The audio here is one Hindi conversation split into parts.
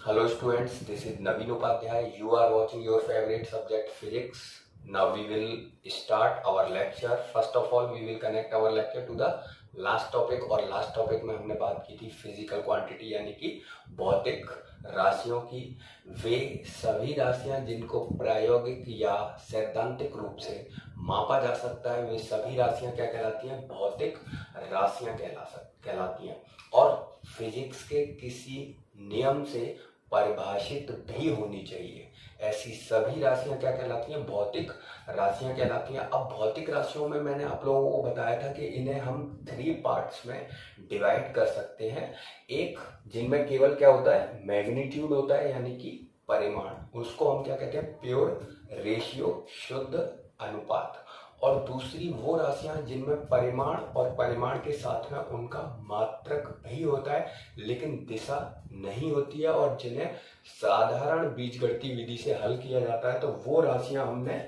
Hello students, this is Naveen Upadhyay. You are watching your favorite subject physics. Now we will start our lecture. First of all, we will connect our lecture to the last topic और last topic में हमने बात की थी physical quantity यानी कि भौतिक राशियों की। वे सभी राशियां जिनको प्रायोगिक या सैद्धांतिक रूप से मापा जा सकता है, वे सभी राशियां क्या कहलाती हैं? भौतिक राशियां कहलाती हैं। और फिजिक्स के किसी नियम से परिभाषित भी होनी चाहिए। ऐसी सभी राशियां क्या कहलाती हैं? भौतिक राशियां कहलाती हैं। अब भौतिक राशियों में मैंने आप लोगों को बताया था कि इन्हें हम 3 पार्ट्स में डिवाइड कर सकते हैं। एक जिनमें केवल क्या होता है? मैग्नीट्यूड होता है यानी कि परिमाण, उसको हम क्या कहते हैं? प्योर रेशियो, शुद्ध अनुपात। और दूसरी वो राशियां जिनमें परिमाण और परिमाण के साथ में उनका मात्रक भी होता है लेकिन दिशा नहीं होती है और जिन्हें साधारण बीजगणितीय विधि से हल किया जाता है, तो वो राशियां हमने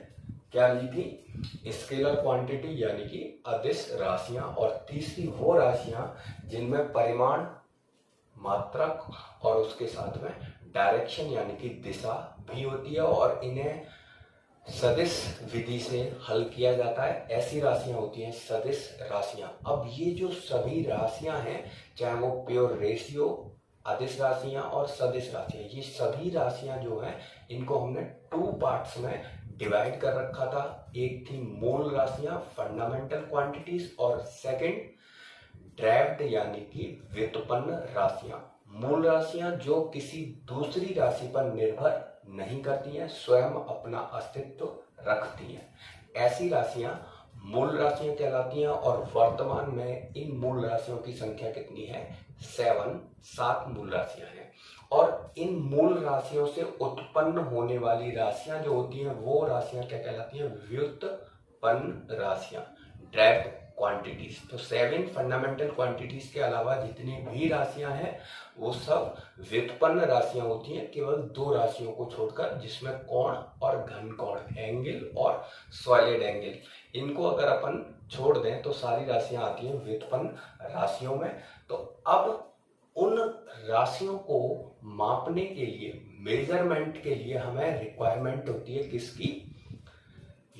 क्या ली थी? स्केलर क्वांटिटी यानी कि अदिश राशियां। और तीसरी वो राशियां जिनमें परिमाण, मात्रक और उसके साथ में डायरेक्शन यानी कि दिशा भी होती है और इन्हें सदिश विधि से हल किया जाता है। ऐसी राशियां होती हैं सदिश राशियां। अब ये जो सभी राशियां हैं, चाहे वो प्योर रेशियो, अदिश राशियां और सदिश राशियां, ये सभी राशियां जो हैं इनको हमने 2 पार्ट्स में डिवाइड कर रखा था। एक थी मूल राशियां, फंडामेंटल क्वांटिटीज, और सेकंड ड्राइव्ड यानी कि व्युत्पन्न राशियां। मूल राशियां जो किसी दूसरी राशि पर निर्भर नहीं करती हैं, स्वयं अपना अस्तित्व रखती हैं, ऐसी राशियां मूल राशियां कहलाती हैं। और वर्तमान में इन मूल राशियों की संख्या कितनी है? 7 मूल राशियां हैं। और इन मूल राशियों से उत्पन्न होने वाली राशियां जो होती हैं वो राशियां क्या कहलाती हैं? व्युत्पन्न राशियां, ड्राइव्ड क्वांटिटीज। तो 7 फंडामेंटल क्वांटिटीज के अलावा जितनी भी राशियां हैं वो सब व्युत्पन्न राशियां होती हैं, केवल 2 राशियों को छोड़कर, जिसमें कोण और घन कोण, एंगल और सॉलिड एंगल, इनको अगर अपन छोड़ दें तो सारी राशियां आती हैं व्युत्पन्न राशियों में। तो अब उन राशियों को मापने के लिए, मेजरमेंट के लिए हमें रिक्वायरमेंट होती है किसकी?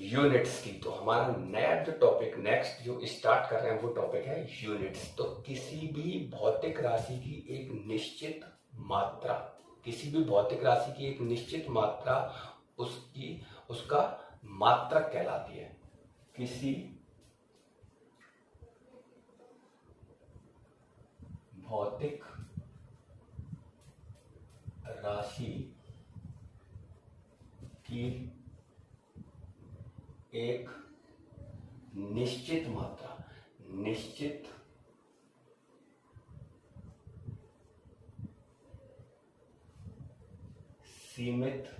यूनिट्स की। तो हमारा नया जो टॉपिक नेक्स्ट जो स्टार्ट कर रहे हैं वो टॉपिक है यूनिट्स। तो किसी भी भौतिक राशि की एक निश्चित मात्रा, किसी भी भौतिक राशि की एक निश्चित मात्रा उसका मात्रक कहलाती है। किसी भौतिक राशि की एक निश्चित मात्रा, निश्चित सीमित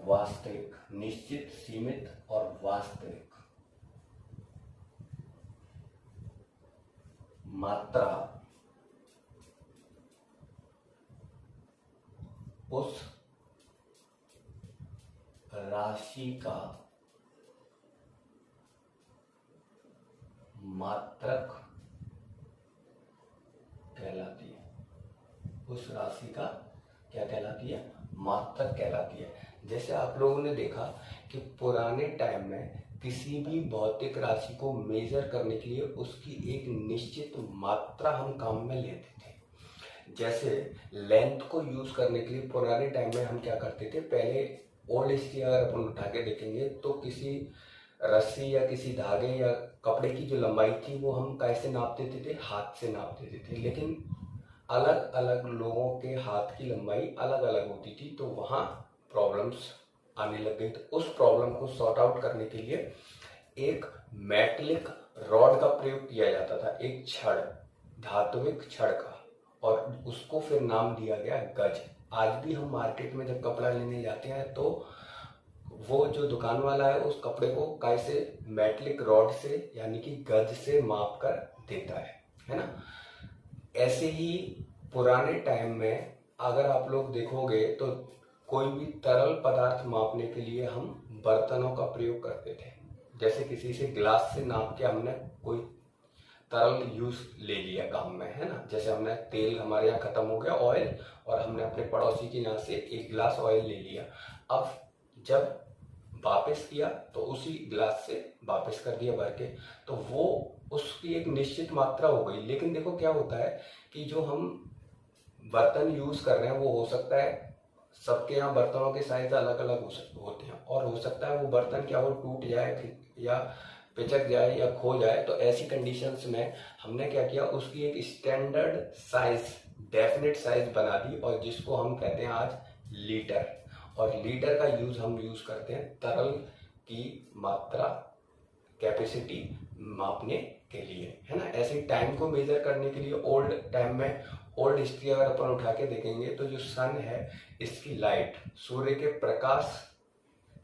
वास्तविक, निश्चित सीमित और वास्तविक मात्रा उस राशि का मात्रक कहलाती है। उस राशि का क्या कहलाती है? मात्रक कहलाती है। जैसे आप लोगों ने देखा कि पुराने टाइम में किसी भी भौतिक राशि को मेजर करने के लिए उसकी एक निश्चित मात्रा हम काम में लेते थे। जैसे लेंथ को यूज करने के लिए पुराने टाइम में हम क्या करते थे? पहले ओल्ड हिस्ट्री अगर अपन उठा के देखेंगे तो किसी रस्सी या किसी धागे या कपड़े की जो लंबाई थी वो हम कैसे नाप देते थे? हाथ से नाप देते थे। लेकिन अलग अलग लोगों के हाथ की लंबाई अलग अलग होती थी, तो वहाँ प्रॉब्लम्स आने लग गई। तो उस प्रॉब्लम को सॉर्ट आउट करने के लिए एक मेटलिक रॉड का प्रयोग किया जाता था, एक छड़, धात्विक छड़ का, और उसको फिर नाम दिया गया गज। आज भी हम मार्केट में जब कपड़ा लेने जाते हैं तो वो जो दुकान वाला है उस कपड़े को कैसे मेटलिक रॉड से यानी कि गज से माप कर देता है ना। ऐसे ही पुराने टाइम में अगर आप लोग देखोगे तो कोई भी तरल पदार्थ मापने के लिए हम बर्तनों का प्रयोग करते थे। जैसे किसी से गिलास से नाप के हमने कोई तरल यूज ले लिया काम कम है ना। जैसे हमने तेल हमारे यहाँ खत्म हो गया, ऑयल, और हमने अपने पड़ोसी के यहाँ से 1 गिलास ऑयल ले लिया। अब जब वापस किया तो उसी गिलास से वापस कर दिया भर के, तो वो उसकी एक निश्चित मात्रा हो गई। लेकिन देखो क्या होता है कि जो हम बर्तन यूज कर रहे हैं वो हो सकता है सबके यहाँ बर्तनों के साइज अलग अलग होते हैं, और हो सकता है वो बर्तन क्या हो, टूट जाए या पिचक जाए या खो जाए। तो ऐसी कंडीशंस में हमने क्या किया, उसकी एक स्टैंडर्ड साइज, डेफिनेट साइज बना दी, और जिसको हम कहते हैं आज लीटर। और लीटर का हम यूज करते हैं तरल की मात्रा, कैपेसिटी मापने के लिए, है ना। ऐसे टाइम को मेजर करने के लिए ओल्ड टाइम में, ओल्ड हिस्ट्री अगर अपन उठा के देखेंगे तो जो सन है, इसकी लाइट, सूर्य के प्रकाश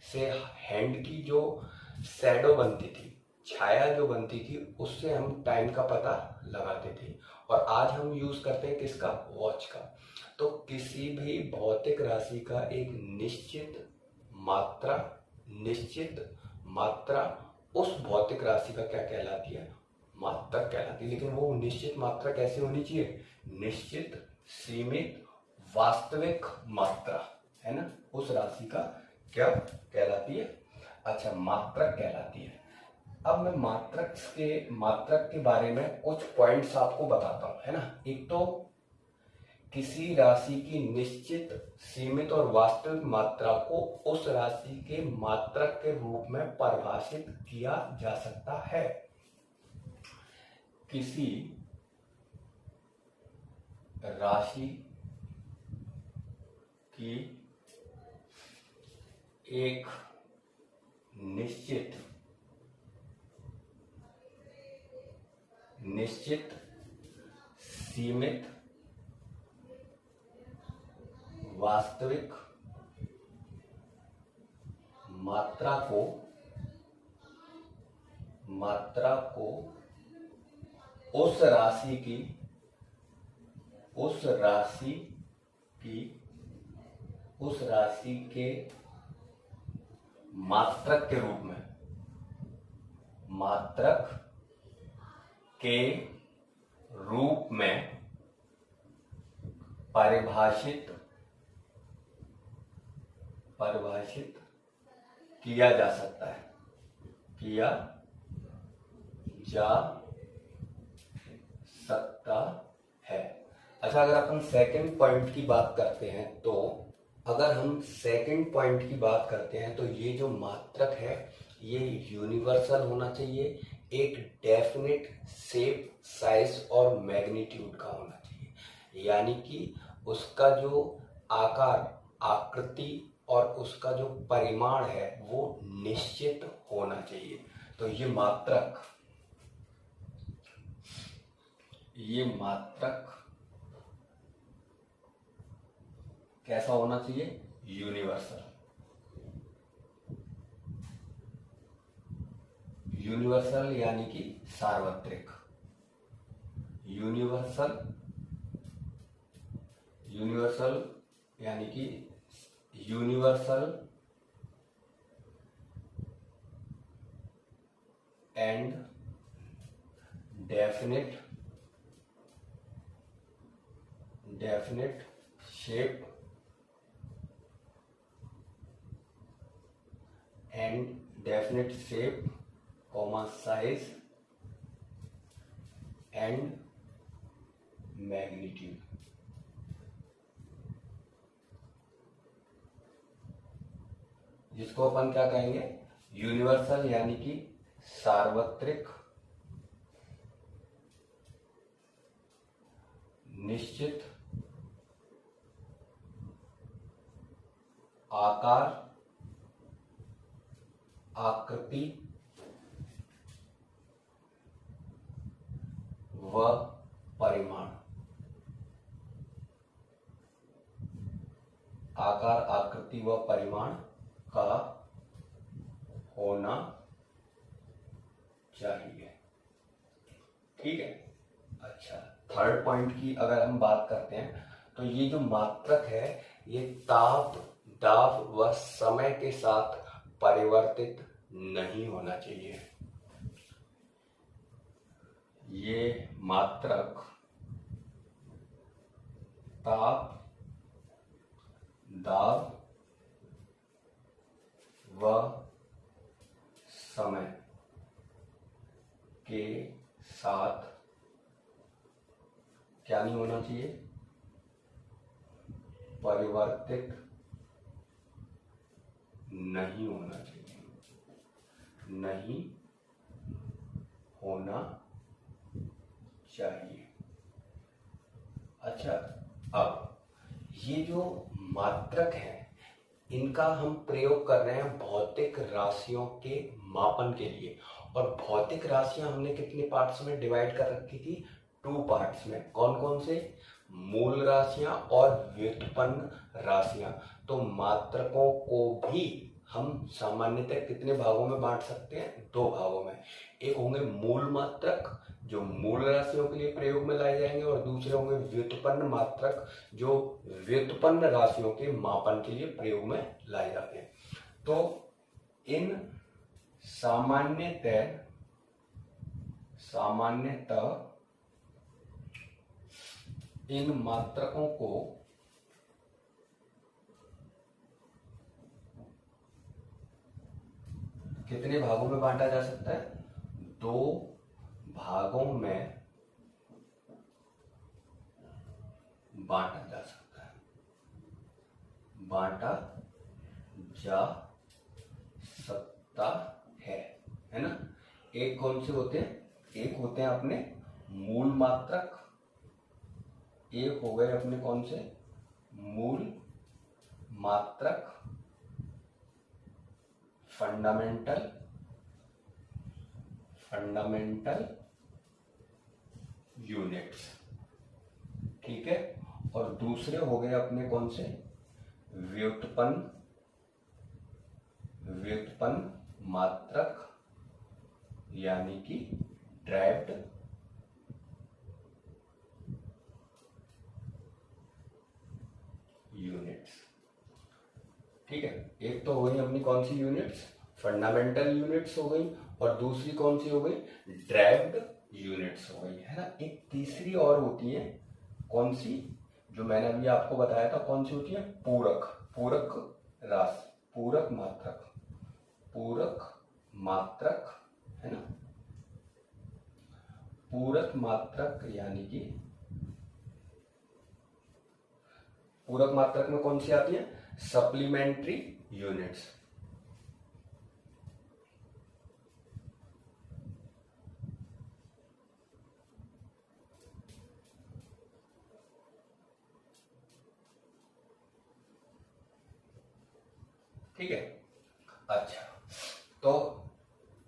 से हैंड की जो शैडो बनती थी, छाया जो बनती थी, उससे हम टाइम का पता लगाते थे। और आज हम यूज करते हैं किसका, वॉच का। तो किसी भी भौतिक राशि का एक निश्चित मात्रा उस भौतिक राशि का क्या कहलाती है, मात्रक कहलाती है। लेकिन वो निश्चित मात्रा कैसे होनी चाहिए, निश्चित, सीमित, वास्तविक मात्रा, है ना, उस राशि का क्या कहलाती है, अच्छा, मात्रक कहलाती है। अब मैं मात्रक के बारे में कुछ पॉइंट्स आपको बताता हूं, है ना। एक तो किसी राशि की निश्चित, सीमित और वास्तविक मात्रा को उस राशि के मात्रक के रूप में परिभाषित किया जा सकता है। किसी राशि की एक निश्चित, सीमित, वास्तविक मात्रा को उस राशि के मात्रक के रूप में परिभाषित किया जा सकता है, अच्छा, अगर अपन सेकंड पॉइंट की बात करते हैं तो ये जो मात्रक है ये यूनिवर्सल होना चाहिए, एक डेफिनेट शेप, साइज और मैग्नीट्यूड का होना चाहिए। यानी कि उसका जो आकार, आकृति और उसका जो परिमाण है वो निश्चित होना चाहिए। तो ये मात्रक कैसा होना चाहिए, यूनिवर्सल यानी कि सार्वत्रिक, यूनिवर्सल यानी कि universal and definite shape size and magnitude. जिसको अपन क्या कहेंगे, यूनिवर्सल यानी कि सार्वत्रिक, निश्चित आकार, आकृति व परिमाण, आकार, आकृति व परिमाण का होना चाहिए। ठीक है। अच्छा, थर्ड पॉइंट की अगर हम बात करते हैं तो ये जो मात्रक है ये ताप, दाब व समय के साथ परिवर्तित नहीं होना चाहिए। ये मात्रक ताप, दाब व समय के साथ क्या नहीं होना चाहिए, परिवर्तित नहीं होना चाहिए, नहीं होना चाहिए। अच्छा, अब ये जो मात्रक हैं इनका हम प्रयोग कर रहे हैं भौतिक राशियों के मापन के लिए। और भौतिक राशियां हमने कितने पार्ट्स में डिवाइड कर रखी थी, 2 पार्ट्स में। कौन कौन से, मूल राशियां और व्युत्पन्न राशियां। तो मात्रकों को भी हम सामान्यतः कितने भागों में बांट सकते हैं, 2 भागों में। एक होंगे मूल मात्रक जो मूल राशियों के लिए प्रयोग में लाए जाएंगे, और दूसरे होंगे व्युत्पन्न मात्रक जो व्युत्पन्न राशियों के मापन के लिए प्रयोग में लाए जाते हैं। तो इन सामान्यतः इन मात्रकों को कितने भागों में बांटा जा सकता है, 2 भागों में बांटा जा सकता है, बांटा जा सकता है ना। एक कौन से होते हैं, एक होते हैं अपने मूल मात्रक, एक हो गए अपने कौन से, मूल मात्रक, फंडामेंटल यूनिट्स, ठीक है। और दूसरे हो गए अपने कौन से, व्युत्पन्न मात्रक यानी कि ड्राइव्ड यूनिट्स, ठीक है। एक तो हो गई अपनी कौन सी यूनिट्स, फंडामेंटल यूनिट्स हो गई, और दूसरी कौन सी हो गई, ड्राइव्ड यूनिट्स हो गई, है ना। एक तीसरी और होती है, कौन सी, जो मैंने अभी आपको बताया था, कौन सी होती है, पूरक राशि, पूरक मात्रक, है ना। पूरक मात्रक यानी कि पूरक मात्रक में कौन सी आती है, सप्लीमेंट्री यूनिट्स, ठीक है। अच्छा, तो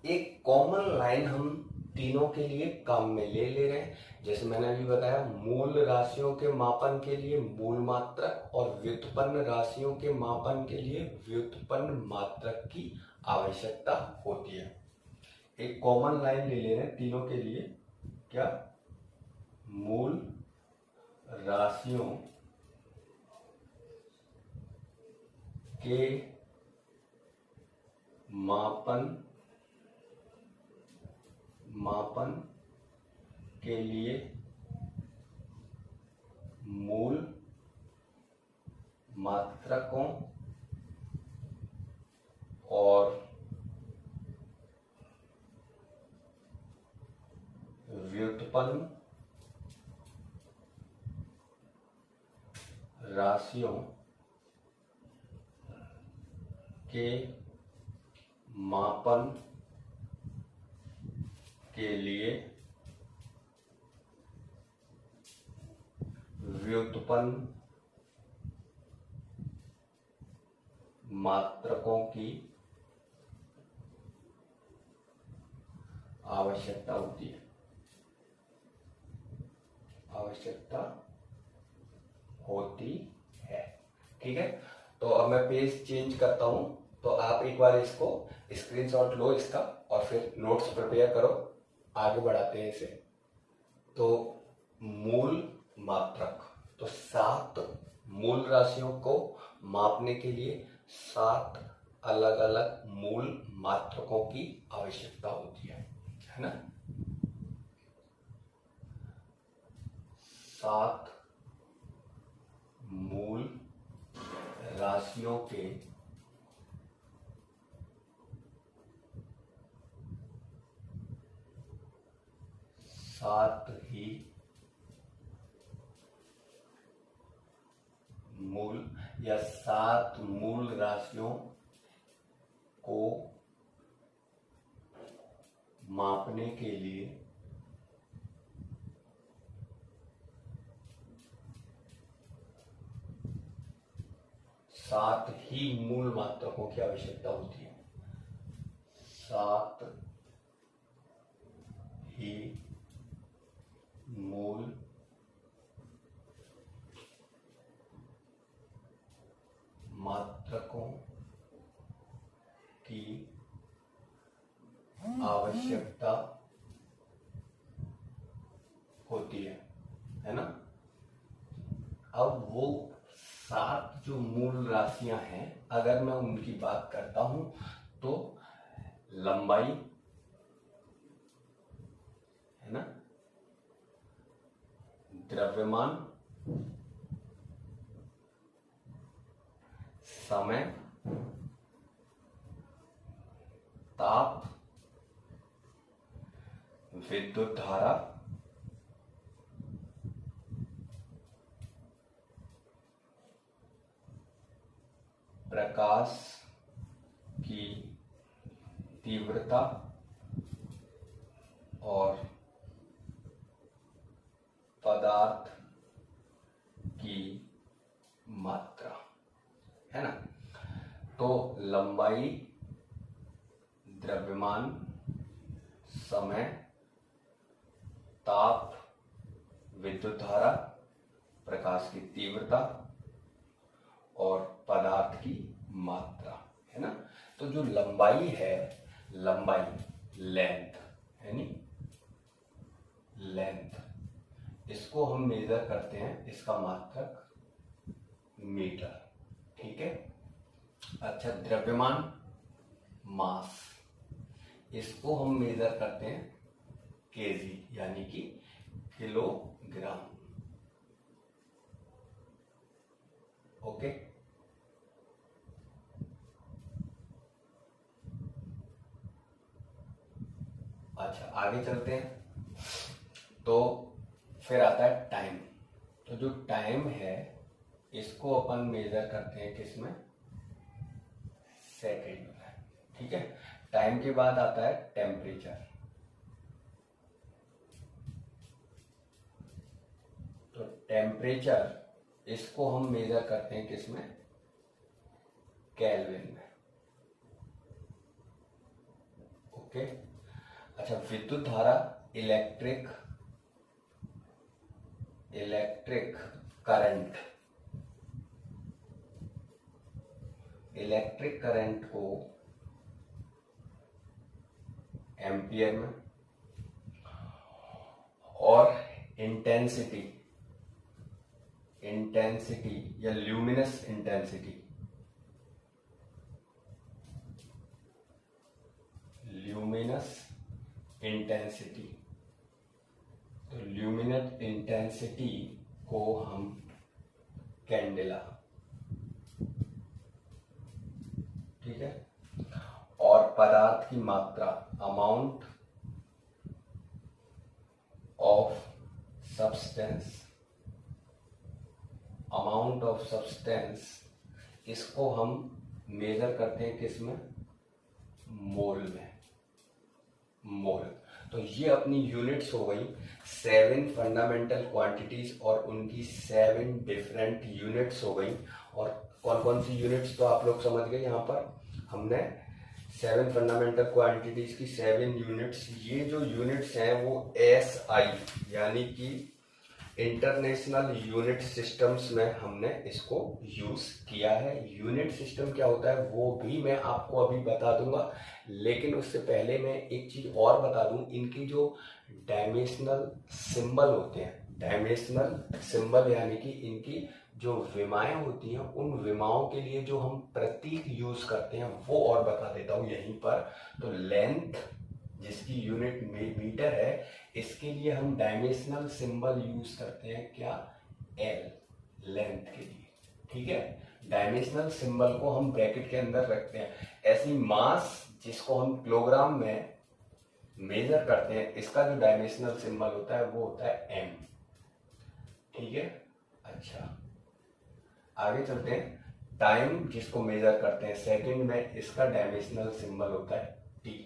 एक कॉमन लाइन हम तीनों के लिए काम में ले रहे हैं। जैसे मैंने अभी बताया, मूल राशियों के मापन के लिए मूल मात्रक और व्युत्पन्न राशियों के मापन के लिए व्युत्पन्न मात्रक की आवश्यकता होती है। एक कॉमन लाइन ले रहे हैं तीनों के लिए, क्या, मूल राशियों के मापन के लिए मूल मात्रकों और व्युत्पन्न राशियों के मापन के लिए व्युत्पन्न मात्रकों की आवश्यकता होती है, ठीक है। तो अब मैं पेज चेंज करता हूं, तो आप एक बार इसको स्क्रीनशॉट लो इसका और फिर नोट्स प्रिपेयर करो, आगे बढ़ाते हैं इसे। तो मूल मात्रक, तो 7 मूल राशियों को मापने के लिए 7 अलग अलग मूल मात्रकों की आवश्यकता होती है ना। 7 राशियों के साथ ही मूल या 7 मूल राशियों को मापने के लिए सात ही मूल मात्रकों की आवश्यकता होती है। 7 ही मूल मात्रकों की आवश्यकता होती है ना। अब वो 7 जो मूल राशियां हैं, अगर मैं उनकी बात करता हूं तो लंबाई है ना, द्रव्यमान, समय, ताप, विद्युत धारा, प्रकाश की तीव्रता और पदार्थ की मात्रा, है ना। तो लंबाई, द्रव्यमान, समय, ताप, विद्युत धारा, प्रकाश की तीव्रता और पदार्थ की मात्रा, है ना। तो जो लंबाई है, लंबाई लेंथ है नी, लेंथ, इसको हम मेजर करते हैं, इसका मात्रक मीटर, ठीक है। अच्छा, द्रव्यमान मास, इसको हम मेजर करते हैं केजी यानी कि किलोग्राम, ओके। अच्छा, आगे चलते हैं। तो फिर आता है टाइम। तो जो टाइम है इसको अपन मेजर करते हैं किसमें, सेकंड में, ठीक है। टाइम के बाद आता है टेम्परेचर। तो टेम्परेचर इसको हम मेजर करते हैं किसमें, केल्विन में, ओके। अच्छा, विद्युत धारा, इलेक्ट्रिक करंट, इलेक्ट्रिक करंट को एम्पियर में, और इंटेंसिटी या ल्यूमिनस इंटेंसिटी, तो ल्यूमिनस इंटेंसिटी को हम कैंडेला, ठीक है। और पदार्थ की मात्रा, अमाउंट ऑफ सब्सटेंस, इसको हम मेजर करते हैं किसमें, मोल में, मोल। तो ये अपनी यूनिट्स हो गई 7 फंडामेंटल क्वांटिटीज और उनकी 7 डिफरेंट यूनिट्स हो गई। और कौन कौन सी यूनिट्स, तो आप लोग समझ गए। यहाँ पर हमने 7 फंडामेंटल क्वांटिटीज की 7 यूनिट्स, ये जो यूनिट्स हैं वो SI यानी कि इंटरनेशनल यूनिट सिस्टम्स में हमने इसको यूज किया है। यूनिट सिस्टम क्या होता है वो भी मैं आपको अभी बता दूंगा, लेकिन उससे पहले मैं एक चीज और बता दूं, इनकी जो डायमेंशनल सिंबल होते हैं, डायमेंशनल सिंबल यानी कि इनकी जो विमाएं होती हैं, उन विमाओं के लिए जो हम प्रतीक यूज करते हैं वो और बता देता हूं यहीं पर। तो लेंथ जिसकी यूनिट मीटर है, इसके लिए हम डायमेंशनल सिंबल यूज करते हैं क्या, L, लेंथ के लिए, ठीक है, डायमेंशनल सिंबल को हम ब्रैकेट के अंदर रखते हैं। ऐसी मास जिसको हम किलोग्राम में मेजर करते हैं, इसका जो डायमेंशनल सिंबल होता है वो होता है एम। ठीक है, अच्छा आगे चलते हैं। टाइम जिसको मेजर करते हैं सेकंड में, इसका डायमेंशनल सिंबल होता है टी।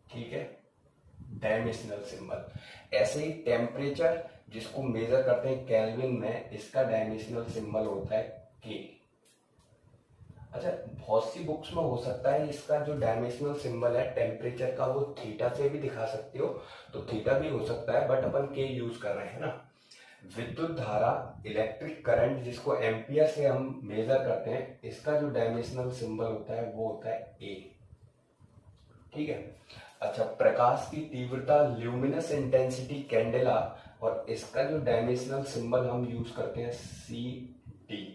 ठीक है, डायमेंशनल सिंबल। ऐसे ही टेम्परेचर जिसको मेजर करते हैं केल्विन में, इसका डायमेंशनल सिंबल होता है के। अच्छा, बहुत सी बुक्स में हो सकता है इसका जो डायमेंशनल सिंबल है टेम्परेचर का वो थीटा से भी दिखा सकते हो, तो थीटा भी हो सकता है, बट अपन के यूज कर रहे हैं ना। विद्युत धारा इलेक्ट्रिक करंट जिसको एम्पियर से हम मेजर करते हैं, इसका जो डायमेंशनल सिंबल होता है वो होता है ए। ठीक है, अच्छा प्रकाश की तीव्रता ल्यूमिनस इंटेंसिटी कैंडेला, और इसका जो डायमेंशनल सिंबल हम यूज करते हैं सी डी।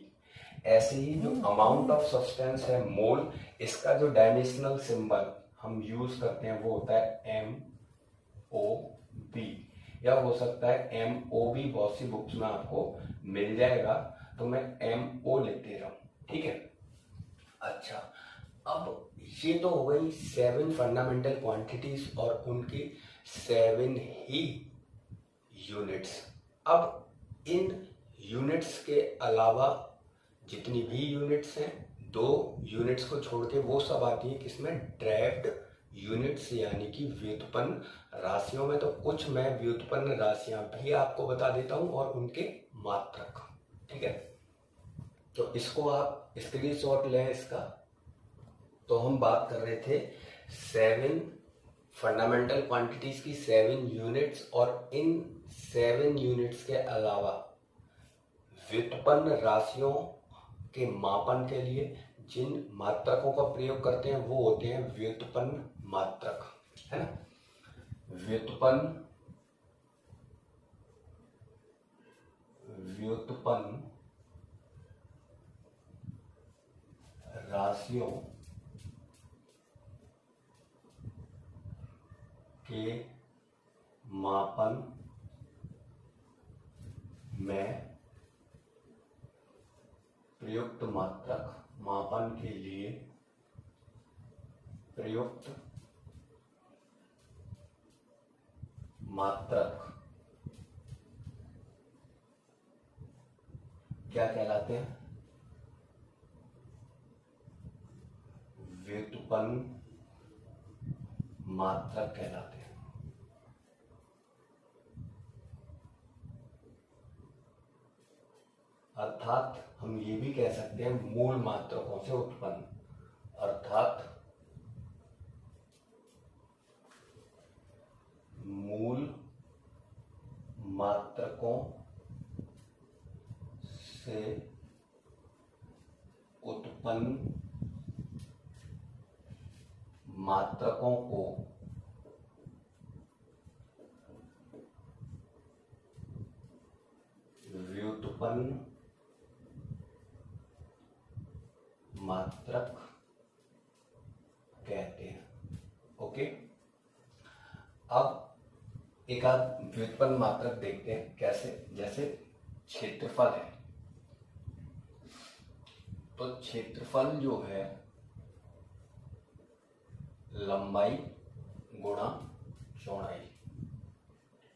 ऐसे ही जो अमाउंट ऑफ सब्सटेंस है मोल, इसका जो डायमेंशनल सिंबल हम यूज करते हैं वो होता है एम ओ बी, या हो सकता है एम ओ बी। बहुत सी बुक्स में आपको मिल जाएगा, तो मैं एम ओ लिख दे रहा हूं। ठीक है, अच्छा अब ये तो हो गई 7 फंडामेंटल क्वांटिटीज और उनकी 7 ही यूनिट्स। अब इन यूनिट्स के अलावा जितनी भी यूनिट्स हैं, 2 यूनिट्स को छोड़ के वो सब आती है किसमें, ड्राइव्ड यूनिट्स यानी कि व्युत्पन्न राशियों में। तो कुछ मैं व्युत्पन्न राशियां भी आपको बता देता हूं और उनके मात्रक। ठीक है, तो इसको आप स्क्रीनशॉट लें इसका। तो हम बात कर रहे थे 7 फंडामेंटल क्वांटिटीज की 7 यूनिट्स, और इन 7 यूनिट्स के अलावा व्युत्पन्न राशियों के मापन के लिए जिन मात्रकों का प्रयोग करते हैं वो होते हैं व्युत्पन्न मात्रक, है ना। व्युत्पन्न राशियों के मापन में प्रयुक्त मात्रक, मापन के लिए प्रयुक्त मात्रक क्या कहलाते हैं, व्युत्पन्न मात्रक कहलाते हैं। अर्थात हम ये भी कह सकते हैं मूल मात्रकों से उत्पन्न, अर्थात मूल मात्रकों से उत्पन्न मात्रकों को व्युत्पन्न मात्रक कहते हैं। ओके, अब एक आध व्युत्पन्न मात्रक देखते हैं कैसे। जैसे क्षेत्रफल है, तो क्षेत्रफल जो है लंबाई गुणा चौड़ाई।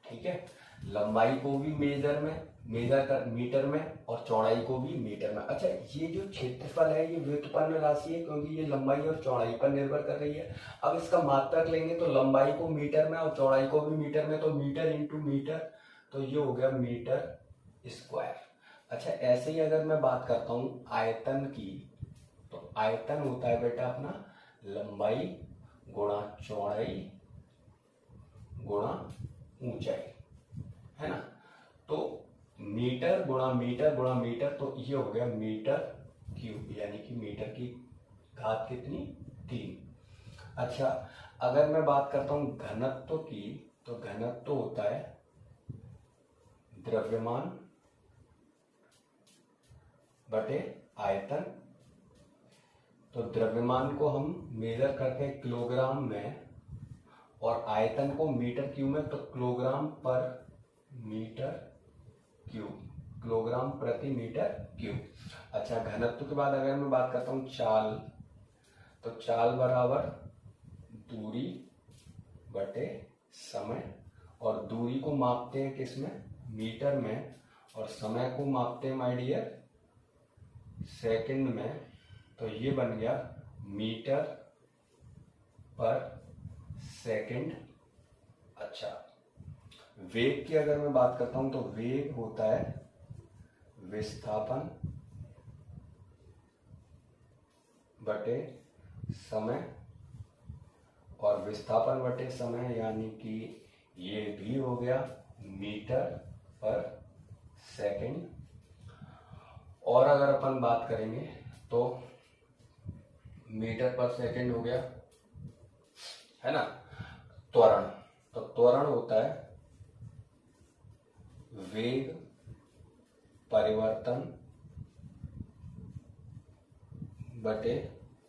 ठीक है, लंबाई को भी मेजर कर मीटर में और चौड़ाई को भी मीटर में। अच्छा, ये जो क्षेत्रफल है ये व्युत्पन्न राशि है क्योंकि ये लंबाई और चौड़ाई पर निर्भर कर रही है। अब इसका मात्रक लेंगे तो लंबाई को मीटर में और चौड़ाई को भी मीटर में, तो मीटर इंटू मीटर, तो ये हो गया मीटर स्क्वायर। अच्छा, ऐसे ही अगर मैं बात करता हूँ आयतन की, तो आयतन होता है बेटा अपना लंबाई गुणा चौड़ाई गुणा ऊंचाई, है ना। तो मीटर गुणा मीटर गुणा मीटर, तो ये हो गया मीटर क्यूब, यानी कि मीटर की घात कितनी, 3। अच्छा, अगर मैं बात करता हूं घनत्व की, तो घनत्व होता है द्रव्यमान बटे आयतन। तो द्रव्यमान को हम मेजर करते हैं किलोग्राम में और आयतन को मीटर क्यूब में, तो किलोग्राम पर मीटर क्यूब, किलोग्राम किलोग्राम प्रति मीटर क्यूब। अच्छा, घनत्व के बाद अगर मैं बात करता हूँ चाल, तो चाल बराबर दूरी बटे समय, और दूरी को मापते हैं किसमें, मीटर में, और समय को मापते हैं माय डियर सेकंड में। तो ये बन गया मीटर पर सेकंड। अच्छा, वेग की अगर मैं बात करता हूं तो वेग होता है विस्थापन बटे समय, और विस्थापन बटे समय यानी कि ये भी हो गया मीटर पर सेकंड। और अगर अपन बात करेंगे तो मीटर पर सेकंड हो गया, है ना। त्वरण, तो त्वरण होता है वेग परिवर्तन बटे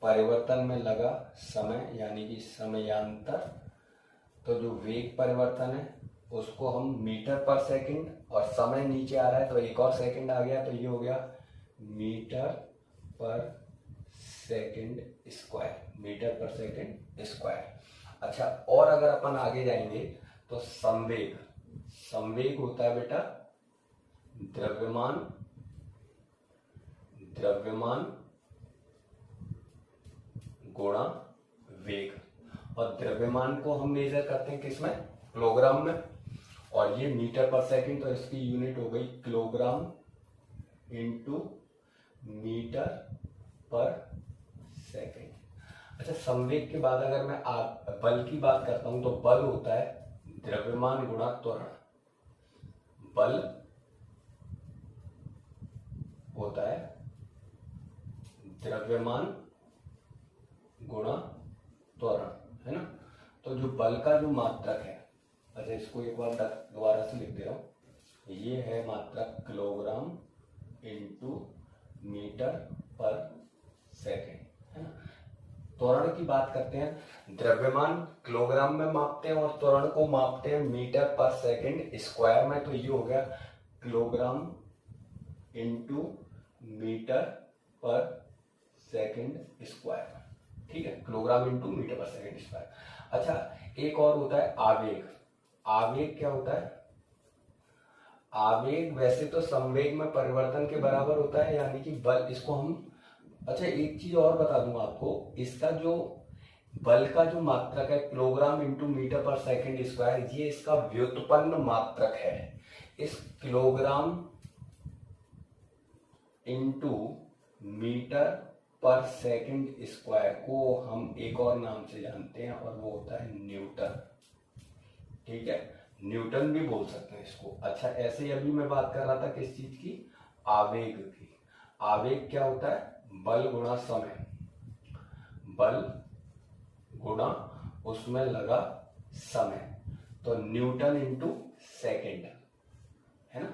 परिवर्तन में लगा समय यानी कि समयांतर। तो जो वेग परिवर्तन है उसको हम मीटर पर सेकंड, और समय नीचे आ रहा है तो एक और सेकंड आ गया, तो ये हो गया metre per second square, metre per second square. अच्छा, और अगर अपन आगे जाएंगे तो संवेग, संवेग होता है बेटा द्रव्यमान गुणा वेग, और द्रव्यमान को हम मेजर करते हैं किसमें, किलोग्राम में, और ये मीटर पर सेकंड, तो इसकी यूनिट हो गई kilogram into metre per second. अच्छा, संवेग के बाद अगर मैं बल की बात करता हूं तो बल होता है द्रव्यमान गुणा त्वरण। बल होता है द्रव्यमान गुणा त्वरण, है ना। तो जो बल का जो मात्रक है, अच्छा इसको एक बार दोबारा से लिख दे रहा हूं, ये है मात्रक kilogram into metre per second, है ना। त्वरण की बात करते हैं, द्रव्यमान किलोग्राम में मापते हैं और त्वरण को मापते हैं मीटर पर सेकंड स्क्वायर में। तो ये हो गया kilogram into metre per second square, ठीक है, kilogram into metre per second square. अच्छा, एक और होता है आवेग। आवेग क्या होता है, आवेग वैसे तो संवेग में परिवर्तन के बराबर होता है, यानी कि बल, इसको हम, अच्छा एक चीज और बता दूं आपको, इसका जो बल का जो मात्रक है kilogram into metre per second square, ये इसका व्युत्पन्न मात्रक है। इस kilogram into metre per second square को हम एक और नाम से जानते हैं, और वो होता है न्यूटन, ठीक है, न्यूटन भी बोल सकते हैं इसको। अच्छा, ऐसे ही अभी मैं बात कर रहा था किस चीज की, आवेग की। आवेग क्या होता है, बल गुणा समय, बल गुणा उसमें लगा समय, तो न्यूटन इंटू सेकेंड, है ना,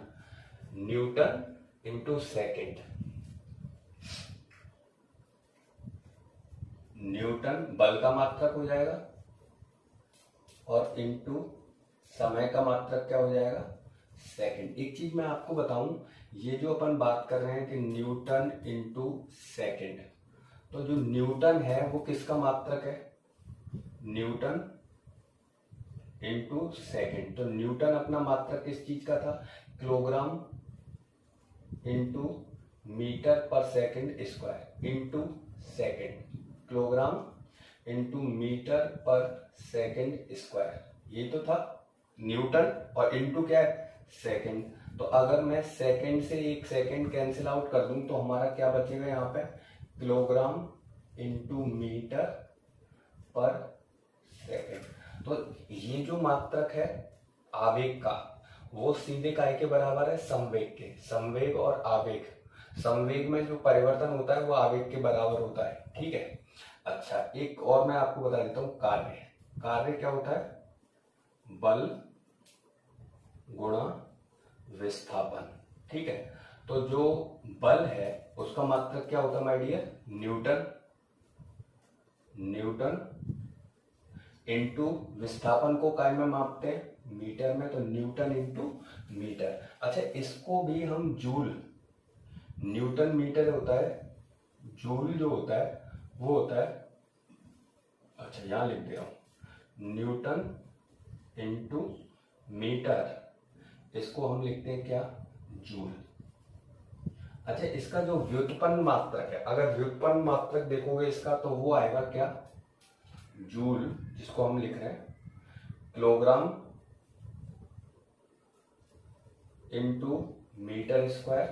न्यूटन इंटू सेकेंड। न्यूटन बल का मात्रक हो जाएगा, और इंटू समय का मात्रक क्या हो जाएगा, सेकंड। एक चीज मैं आपको बताऊं, ये जो अपन बात कर रहे हैं कि न्यूटन इंटू सेकेंड, तो जो न्यूटन है वो किसका मात्रक है, न्यूटन इंटू सेकेंड। तो न्यूटन अपना मात्रक किस चीज का था, kilogram into metre per second square into second, kilogram into metre per second square, ये तो था न्यूटन, और इंटू क्या है, सेकंड। तो अगर मैं सेकंड से एक सेकंड कैंसिल आउट कर दूं तो हमारा क्या बचेगा यहाँ पे, kilogram into metre per second. तो ये जो मात्रक है आवेग का, वो सीधे काय के बराबर है, संवेग के। संवेग और आवेग, संवेग में जो परिवर्तन होता है वो आवेग के बराबर होता है, ठीक है। अच्छा, एक और मैं आपको बता देता हूँ, कार्य। कार्य क्या होता है, बल गुणा विस्थापन, ठीक है। तो जो बल है उसका मात्रक क्या होता है my dear, newton, newton into विस्थापन को काय में मापते हैं, मीटर में, तो न्यूटन इंटू मीटर। अच्छा, इसको भी हम जूल, न्यूटन मीटर होता है, जूल जो होता है वो होता है, अच्छा यहाँ लिख दे रहा हूँ, न्यूटन इंटू मीटर, इसको हम लिखते हैं क्या, जूल। अच्छा, इसका जो व्युत्पन्न मात्रक है, अगर व्युत्पन्न मात्रक देखोगे इसका, तो वो आएगा क्या, जूल, जिसको हम लिख रहे हैं kilogram into metre square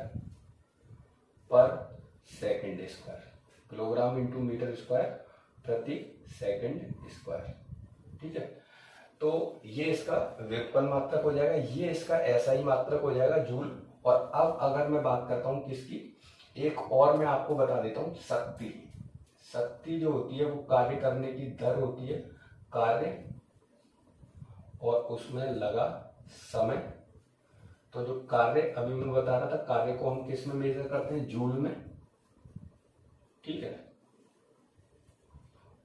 per second square, kilogram into metre square प्रति सेकंड स्क्वायर। ठीक है, तो ये इसका व्युत्पन्न मात्रक हो जाएगा, ये इसका ऐसा ही मात्रक हो जाएगा, जूल। और अब अगर मैं बात करता हूँ किसकी, एक और मैं आपको बता देता हूँ, शक्ति। शक्ति जो होती है वो कार्य करने की दर होती है, कार्य और उसमें लगा समय। तो जो कार्य अभी मैं बता रहा था, कार्य को हम किस में मेजर करते हैं, जूल में, ठीक है,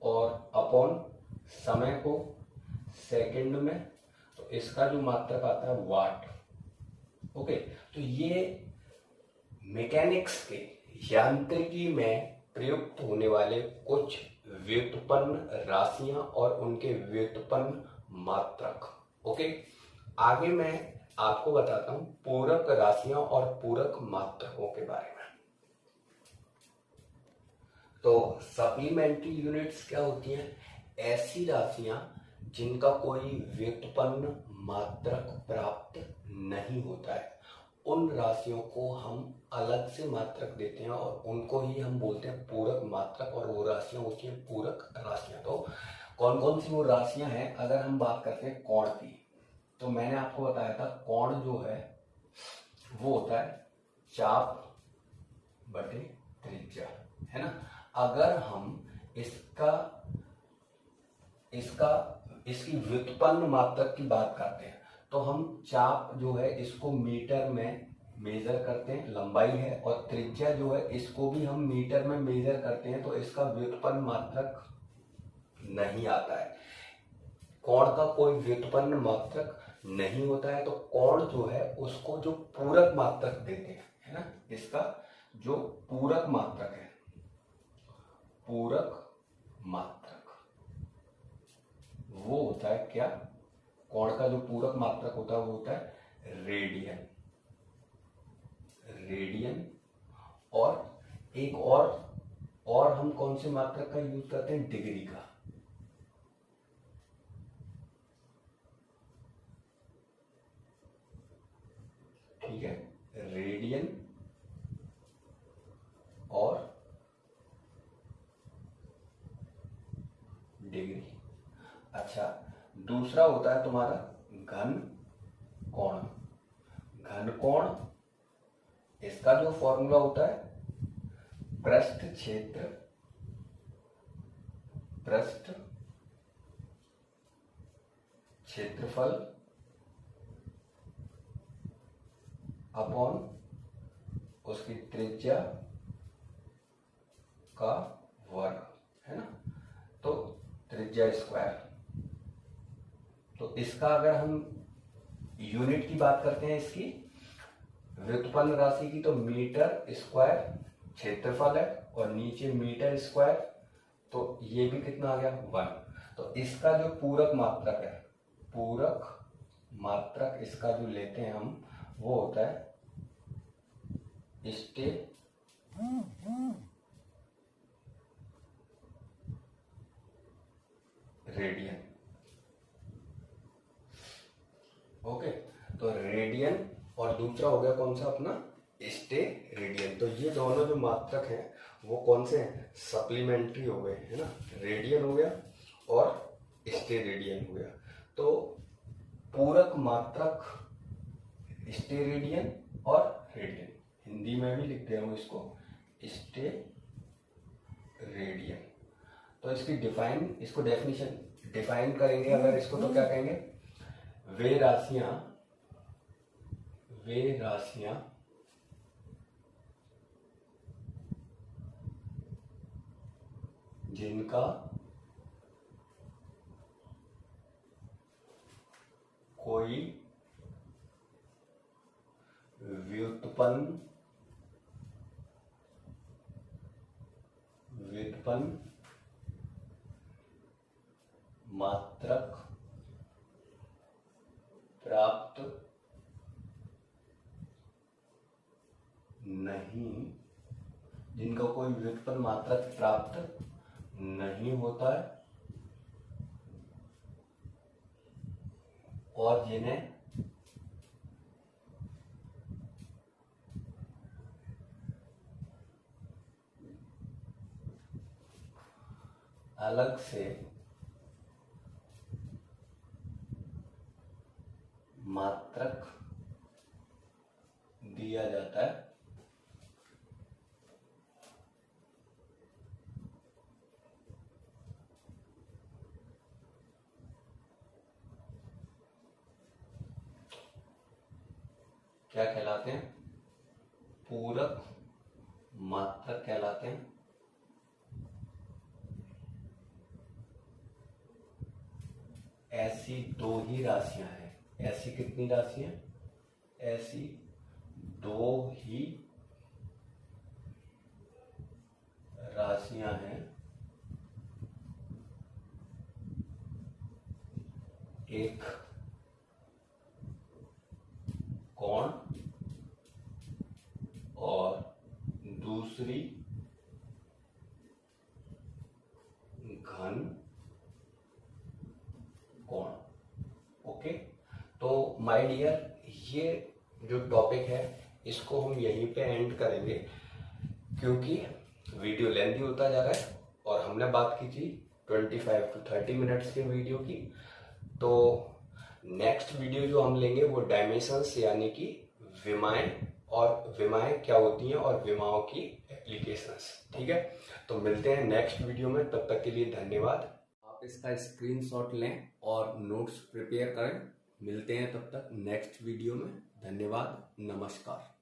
और अपॉन समय को सेकंड में, तो इसका जो मात्रक आता है वाट। ओके, तो ये मैकेनिक्स के, यांत्रिकी में प्रयुक्त होने वाले कुछ व्युत्पन्न राशियां और उनके व्युत्पन्न मात्रक। ओके, आगे मैं आपको बताता हूं पूरक राशियां और पूरक मात्रकों के बारे में। तो सप्लीमेंट्री यूनिट्स क्या होती हैं, ऐसी राशियां जिनका कोई व्युत्पन्न मात्रक प्राप्त नहीं होता है, उन राशियों को हम अलग से मात्रक देते हैं और उनको ही हम बोलते हैं पूरक मात्रक, और वो राशियां होती हैं पूरक राशियां। तो कौन कौन सी वो राशियां हैं, अगर हम बात करते हैं कोण की, तो मैंने आपको बताया था कोण जो है वो होता है चाप बटे त्रिज्या, है ना। अगर हम इसकी व्युत्पन्न मात्रक की बात करते हैं, तो हम चाप जो है इसको मीटर में मेजर करते हैं, लंबाई है, और त्रिज्या जो है इसको भी हम मीटर में मेजर करते हैं, तो इसका व्युत्पन्न मात्रक नहीं आता है। कोण का कोई व्युत्पन्न मात्रक नहीं होता है, तो कोण जो है उसको जो पूरक मात्रक देते हैं, है ना, इसका जो पूरक मात्रक है, पूरक मात्रक वो होता है क्या, कोण का जो पूरक मात्रक होता है वो होता है रेडियन। रेडियन, और एक और हम कौन से मात्रक का यूज करते हैं, डिग्री का। ठीक है, रेडियन और डिग्री। अच्छा, दूसरा होता है तुम्हारा घन कोण। घन कोण, इसका जो फॉर्मूला होता है पृष्ठ क्षेत्रफल अपॉन उसकी त्रिज्या का वर्ग, है ना, तो त्रिज्या स्क्वायर। तो इसका अगर हम यूनिट की बात करते हैं, इसकी व्युत्पन्न राशि की, तो मीटर स्क्वायर क्षेत्रफल है और नीचे मीटर स्क्वायर, तो ये भी कितना आ गया, 1। तो इसका जो पूरक मात्रक है, पूरक मात्रक इसका जो लेते हैं हम, वो होता है रेडियन। ओके, तो रेडियन, और दूसरा हो गया कौन सा अपना, रेडियन। तो ये दोनों जो मात्रक हैं वो कौन से हैं, सप्लीमेंट्री हो गए, है ना, रेडियन हो गया और रेडियन हो गया। तो पूरक मात्रक रेडियन और रेडियन, हिंदी में भी लिख दे रहा हूँ इसको, रेडियन। तो इसकी इसको डेफिनेशन डिफाइन करेंगे अगर इसको, तो क्या कहेंगे, वे राशियां जिनका कोई व्युत्पन्न मात्रक प्राप्त नहीं, जिनका कोई व्युत्पन्न मात्रक प्राप्त नहीं होता है और जिन्हें अलग से मात्रक दिया जाता है, क्या कहलाते हैं? पूरक मात्रक कहलाते हैं। ऐसी दो ही राशियां हैं। ऐसी कितनी राशियां? ऐसी दो ही राशियां हैं, एक कोण और दूसरी घन कोण। ओके, तो माय डियर, ये जो टॉपिक है इसको हम यहीं पे एंड करेंगे, क्योंकि वीडियो लेंथी होता जा रहा है और हमने बात की थी 25 to 30 मिनट्स के वीडियो की। तो नेक्स्ट वीडियो जो हम लेंगे वो डायमेंशंस यानी कि विमाएं, और विमाएं क्या होती हैं और विमाओं की एप्लीकेशंस। ठीक है, तो मिलते हैं नेक्स्ट वीडियो में, तब तक के लिए धन्यवाद। आप इसका स्क्रीनशॉट लें और नोट्स प्रिपेयर करें। मिलते हैं तब तक नेक्स्ट वीडियो में। धन्यवाद, नमस्कार।